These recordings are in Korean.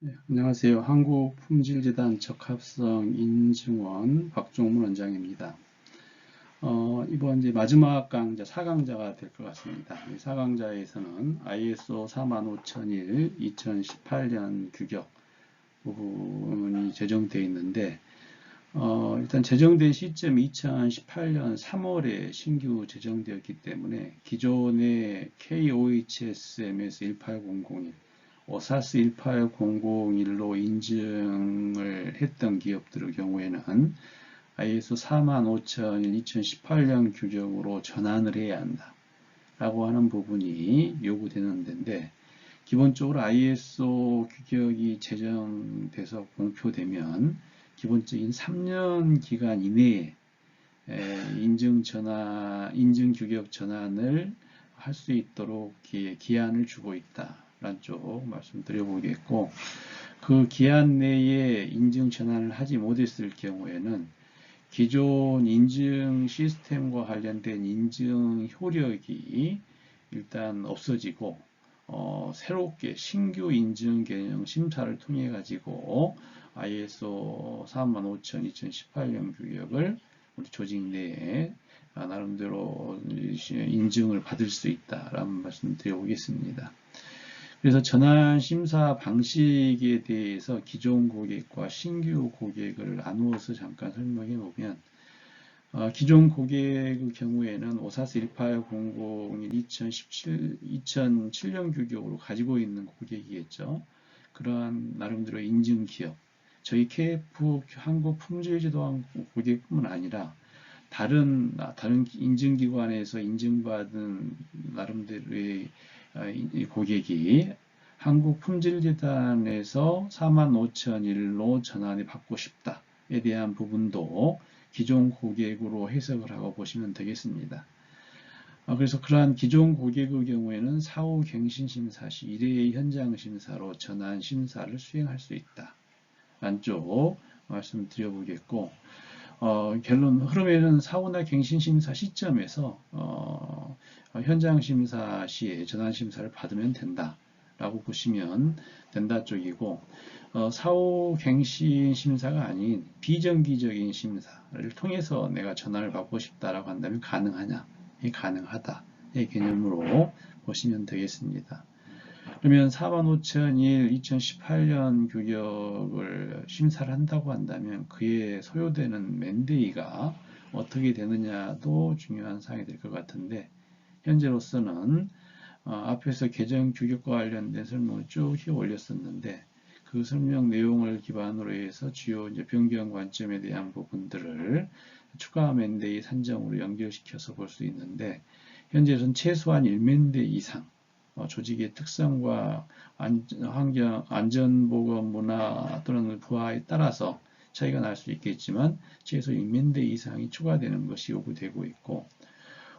네, 안녕하세요. 한국품질재단 적합성인증원 박종문 원장입니다. 이번 이제 마지막 강좌 4강좌가 될 것 같습니다. 이 4강좌에서는 ISO 45001 2018년 규격 부분이 제정되어 있는데 일단 제정된 시점이 2018년 3월에 신규 제정되었기 때문에 기존의 KOHSMS 18001 오사스 18001로 인증을 했던 기업들의 경우에는 ISO 45000 2018년 규정으로 전환을 해야 한다 라고 하는 부분이 요구되는 데인데, 기본적으로 ISO 규격이 제정돼서 공표되면 기본적인 3년 기간 이내에 인증 규격 전환을 할 수 있도록 기한을 주고 있다 라는 쪽 말씀드려보겠고, 그 기한 내에 인증 전환을 하지 못했을 경우에는 기존 인증 시스템과 관련된 인증 효력이 일단 없어지고 새롭게 신규 인증 개념 심사를 통해 가지고 ISO 45000 2018년 규격을 우리 조직 내에 나름대로 인증을 받을 수 있다라는 말씀 드려보겠습니다. 그래서 전환 심사 방식에 대해서 기존 고객과 신규 고객을 나누어서 잠깐 설명해 보면, 기존 고객의 경우에는 오사스 18001 2007년 규격으로 가지고 있는 고객이겠죠. 그러한 나름대로 인증 기업, 저희 KF 한국품질지도원 고객뿐만 아니라 다른 인증기관에서 인증받은 나름대로의 고객이 한국품질재단에서 45001로 전환을 받고 싶다에 대한 부분도 기존 고객으로 해석을 하고 보시면 되겠습니다. 그래서 그러한 기존 고객의 경우에는 사후 갱신 심사 시 1회 현장 심사로 전환 심사를 수행할 수 있다 라는 쪽 말씀드려보겠고, 결론 흐름에는 사후나 갱신 심사 시점에서 현장 심사 시에 전환 심사를 받으면 된다 라고 보시면 된다 쪽이고, 사후 갱신 심사가 아닌 비정기적인 심사를 통해서 내가 전환을 받고 싶다라고 한다면 가능하냐? 가능하다 이 개념으로 보시면 되겠습니다. 그러면 45001 2018년 규격을 심사를 한다고 한다면 그에 소요되는 맨데이가 어떻게 되느냐도 중요한 사항이 될 것 같은데, 현재로서는 앞에서 개정 규격과 관련된 설명을 쭉 올렸었는데, 그 설명 내용을 기반으로 해서 주요 이제 변경 관점에 대한 부분들을 추가 맨데이 산정으로 연결시켜서 볼 수 있는데, 현재는 최소한 1맨데이 이상 조직의 특성과 환경, 안전보건 문화 또는 부하에 따라서 차이가 날 수 있겠지만 최소 1맨데이 이상이 추가되는 것이 요구되고 있고,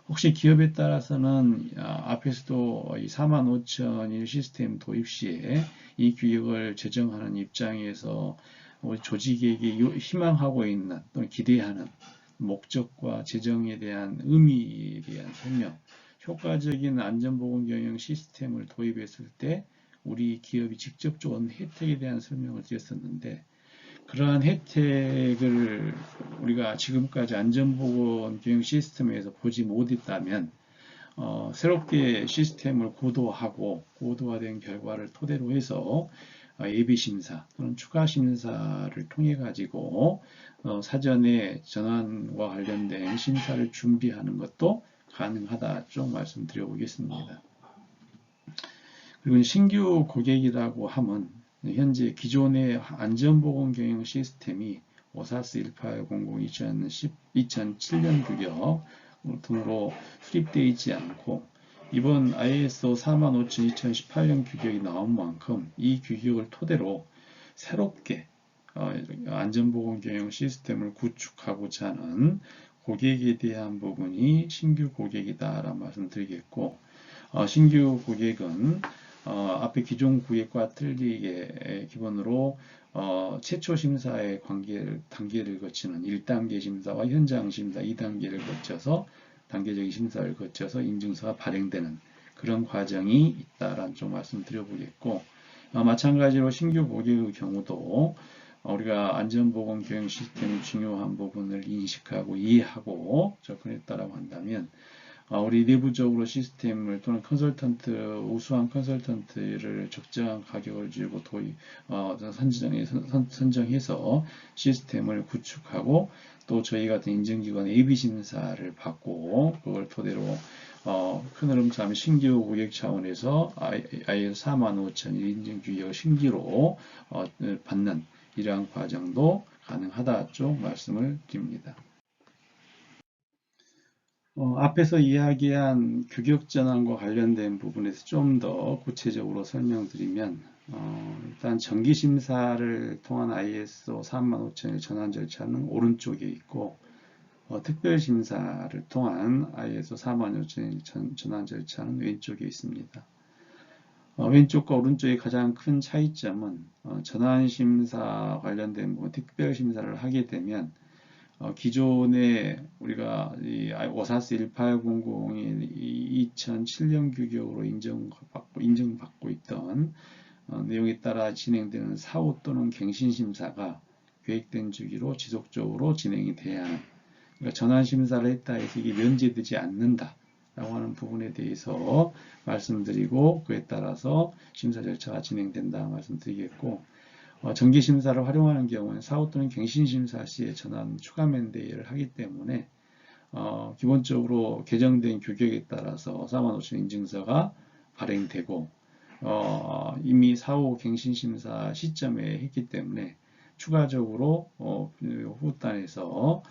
혹시 기업에 따라서는 앞에서도 이 45001 시스템 도입 시에 이 규격을 제정하는 입장에서 우리 조직에게 희망하고 있는 또는 기대하는 목적과 제정에 대한 의미에 대한 설명, 효과적인 안전보건 경영 시스템을 도입했을 때 우리 기업이 직접적인 혜택에 대한 설명을 드렸었는데, 그러한 혜택을 우리가 지금까지 안전보건 경영 시스템에서 보지 못했다면 새롭게 시스템을 고도화된 결과를 토대로 해서 예비심사 또는 추가심사를 통해 가지고 사전에 전환과 관련된 심사를 준비하는 것도 가능하다 좀 말씀드려 보겠습니다. 그리고 신규 고객이라고 하면 현재 기존의 안전보건 경영 시스템이 오사스 1800 2007년 규격 등으로 수립되어 있지 않고, 이번 ISO 45000 2018년 규격이 나온 만큼 이 규격을 토대로 새롭게 안전보건 경영 시스템을 구축하고자 하는 고객에 대한 부분이 신규 고객이다라는 말씀 드리겠고, 신규 고객은 앞에 기존 고객과 틀리게 기본으로 최초 심사의 단계를 거치는 1단계 심사와 현장 심사 2단계를 거쳐서 단계적인 심사를 거쳐서 인증서가 발행되는 그런 과정이 있다라는 좀 말씀드려보겠고, 마찬가지로 신규 고객의 경우도 우리가 안전보건 교육 시스템의 중요한 부분을 인식하고 이해하고 접근했다라고 한다면 우리 내부적으로 시스템을 또는 우수한 컨설턴트를 적정한 가격을 주고 선정해서 시스템을 구축하고 또 저희 같은 인증기관 AB 심사를 받고 그걸 토대로 큰 흐름 차면 신규 고객 차원에서 IS 45001 인증 규격을 신규로 받는 이러한 과정도 가능하다 쪽 말씀을 드립니다. 앞에서 이야기한 규격 전환과 관련된 부분에서 좀 더 구체적으로 설명드리면 일단 정기 심사를 통한 ISO 35001 전환 절차는 오른쪽에 있고 특별 심사를 통한 ISO 45001 전환 절차는 왼쪽에 있습니다. 왼쪽과 오른쪽의 가장 큰 차이점은 전환 심사 관련된 부분, 특별 심사를 하게 되면 기존에 우리가 오사스 1800이 2007년 규격으로 인정받고 있던 내용에 따라 진행되는 사후 또는 갱신 심사가 계획된 주기로 지속적으로 진행이 돼야 하는, 그러니까 전환 심사를 했다 해서 이게 면제되지 않는다 라고 하는 부분에 대해서 말씀드리고 그에 따라서 심사 절차가 진행된다 말씀드리겠고, 정기 심사를 활용하는 경우는 사후 또는 갱신 심사 시에 전환 추가 맨데이를 하기 때문에 기본적으로 개정된 규격에 따라서 45,000 인증서가 발행되고 이미 사후 갱신 심사 시점에 했기 때문에 추가적으로 후단에서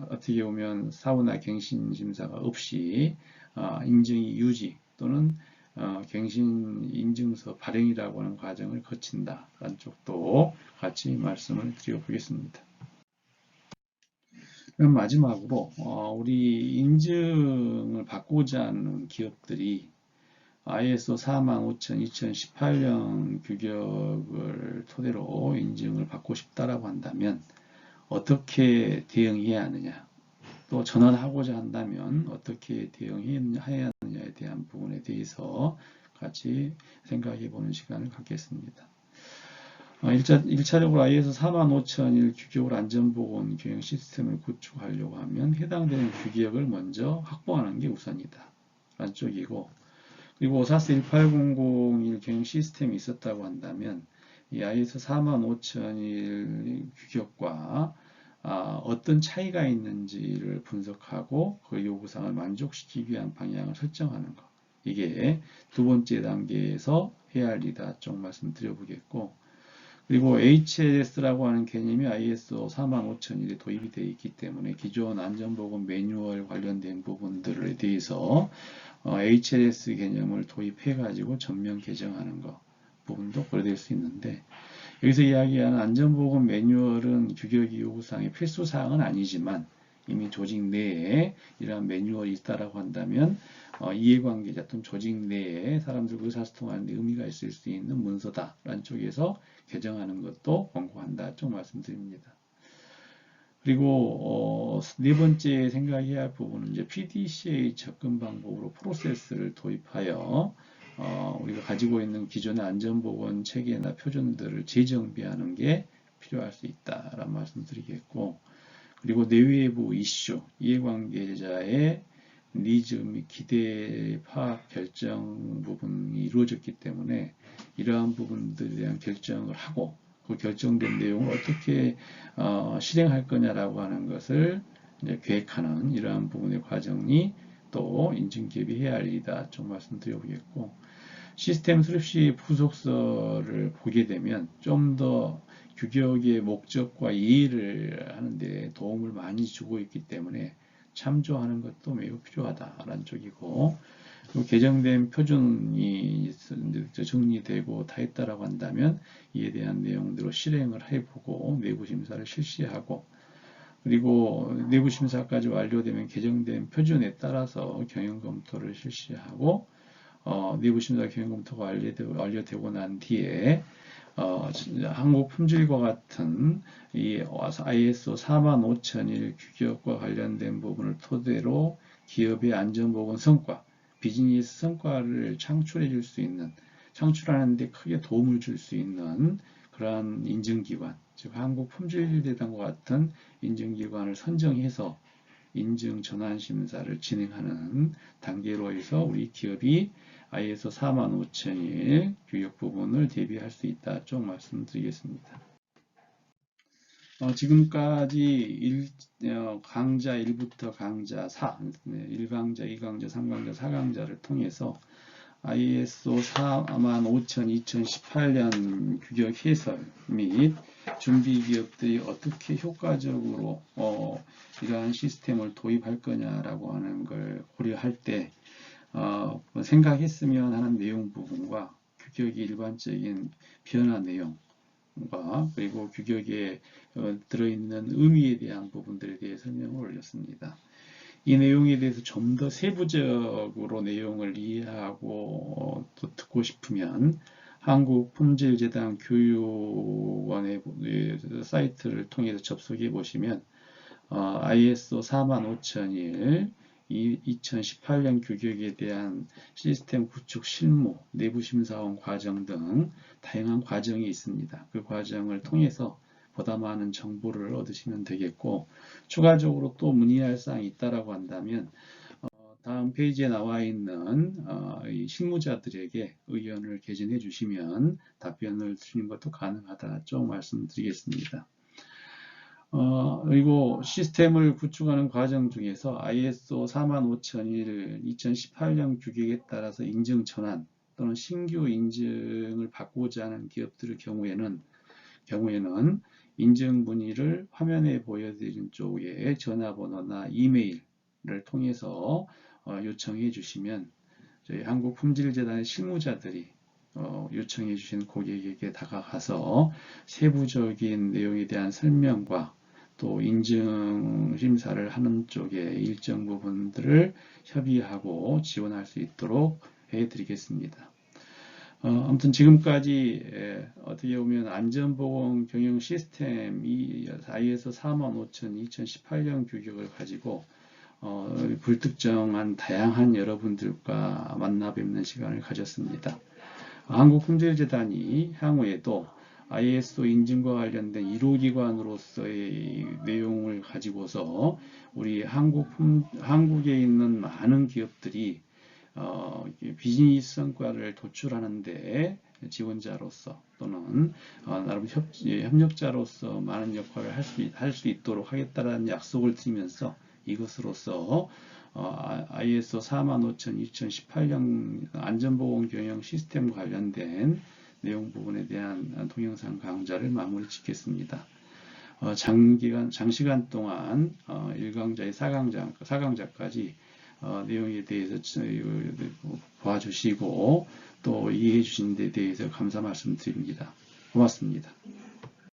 어떻게 보면 사후나 갱신 심사가 없이 인증이 유지 또는 갱신 인증서 발행이라고 하는 과정을 거친다라는 쪽도 같이 말씀을 드려보겠습니다. 그럼 마지막으로 우리 인증을 받고자 하는 기업들이 ISO 45000 2018년 규격을 토대로 인증을 받고 싶다라고 한다면 어떻게 대응해야 하느냐, 또 전환하고자 한다면 어떻게 대응해야 하느냐에 대한 부분에 대해서 같이 생각해 보는 시간을 갖겠습니다. 1차적으로 ISO 45001 규격으로 안전보건 경영 시스템을 구축하려고 하면 해당되는 규격을 먼저 확보하는 게 우선이다 라는 쪽이고, 그리고 오사스 1800 경영 시스템이 있었다고 한다면 이 ISO 45001 규격과 어떤 차이가 있는지를 분석하고 그 요구사항을 만족시키기 위한 방향을 설정하는 것, 이게 두 번째 단계에서 해야 할 일이다 좀 말씀드려보겠고, 그리고 HLS라고 하는 개념이 ISO 45001에 도입이 되어 있기 때문에 기존 안전보건 매뉴얼 관련된 부분들에 대해서 HLS 개념을 도입해 가지고 전면 개정하는 것 부분도 고려될 수 있는데, 여기서 이야기하는 안전보건 매뉴얼은 규격이 요구사항의 필수사항은 아니지만 이미 조직 내에 이러한 매뉴얼이 있다라고 한다면 이해관계자 또는 조직 내에 사람들과 의사소통하는 데 의미가 있을 수 있는 문서다라는 쪽에서 개정하는 것도 권고한다 쪽 말씀드립니다. 그리고 네 번째 생각해야 할 부분은 이제 PDCA 접근 방법으로 프로세스를 도입하여 우리가 가지고 있는 기존의 안전보건 체계나 표준들을 재정비하는 게 필요할 수 있다라는 말씀드리겠고, 그리고 내외부 이슈, 이해관계자의 니즈 및 기대 파악 결정 부분이 이루어졌기 때문에 이러한 부분들에 대한 결정을 하고 그 결정된 내용을 어떻게 실행할 거냐라고 하는 것을 이제 계획하는 이러한 부분의 과정이 또 인증기업이 해야 할 일이다 좀 말씀드려보겠고, 시스템 수립 시 부속서를 보게 되면 좀 더 규격의 목적과 이해를 하는데 도움을 많이 주고 있기 때문에 참조하는 것도 매우 필요하다라는 쪽이고, 그리고 개정된 표준이 정리되고 다 했다라고 한다면 이에 대한 내용대로 실행을 해보고 내부 심사를 실시하고, 그리고 내부 심사까지 완료되면 개정된 표준에 따라서 경영 검토를 실시하고 내부 심사 경영 검토가 완료되고 난 뒤에 한국 품질과 같은 이 ISO 45001 규격과 관련된 부분을 토대로 기업의 안전보건 성과, 비즈니스 성과를 창출해 줄 수 있는 창출하는 데 크게 도움을 줄 수 있는 그러한 인증기관, 즉 한국품질대단과 같은 인증기관을 선정해서 인증 전환 심사를 진행하는 단계로 해서 우리 기업이 ISO 45001 규격 부분을 대비할 수 있다. 좀 말씀드리겠습니다. 지금까지 강좌 1부터 강좌 4, 1강좌, 2강좌, 3강좌, 4강좌를 통해서 ISO 45000 2018년 규격 해설 및 준비 기업들이 어떻게 효과적으로 이러한 시스템을 도입할 거냐라고 하는 걸 고려할 때 생각했으면 하는 내용 부분과 규격의 일반적인 변화 내용 그리고 규격에 들어있는 의미에 대한 부분들에 대해 설명을 올렸습니다. 이 내용에 대해서 좀 더 세부적으로 내용을 이해하고 또 듣고 싶으면 한국품질재단 교육원의 사이트를 통해서 접속해 보시면 ISO 45001 2018년 규격에 대한 시스템 구축 실무, 내부 심사원 과정 등 다양한 과정이 있습니다. 그 과정을 통해서 보다 많은 정보를 얻으시면 되겠고, 추가적으로 또 문의할 사항이 있다라고 한다면 다음 페이지에 나와 있는 이 실무자들에게 의견을 개진해 주시면 답변을 드리는 것도 가능하다. 좀 말씀드리겠습니다. 그리고 시스템을 구축하는 과정 중에서 ISO 45001 2018년 규격에 따라서 인증 전환 또는 신규 인증을 받고자 하는 기업들의 경우에는 인증 문의를 화면에 보여드린 쪽에 전화번호나 이메일을 통해서 요청해 주시면 저희 한국품질재단의 실무자들이 요청해 주신 고객에게 다가가서 세부적인 내용에 대한 설명과 또 인증 심사를 하는 쪽에 일정 부분들을 협의하고 지원할 수 있도록 해드리겠습니다. 아무튼 지금까지 어떻게 보면 안전보건 경영 시스템 ISO 45000 2018년 규격을 가지고 불특정한 다양한 여러분들과 만나 뵙는 시간을 가졌습니다. 한국품질재단이 향후에도 ISO 인증과 관련된 1호 기관으로서의 내용을 가지고서 우리 한국에 있는 많은 기업들이 비즈니스 성과를 도출하는데 지원자로서 또는 나름 협력자로서 많은 역할을 할 수 있도록 하겠다는 약속을 드리면서 이것으로서 ISO 45000 2018년 안전보건 경영 시스템 관련된 내용 부분에 대한 동영상 강좌를 마무리 짓겠습니다. 장시간 동안 1강좌에 4강좌까지 내용에 대해서 봐주시고 또 이해해 주신 데 대해서 감사 말씀드립니다. 고맙습니다.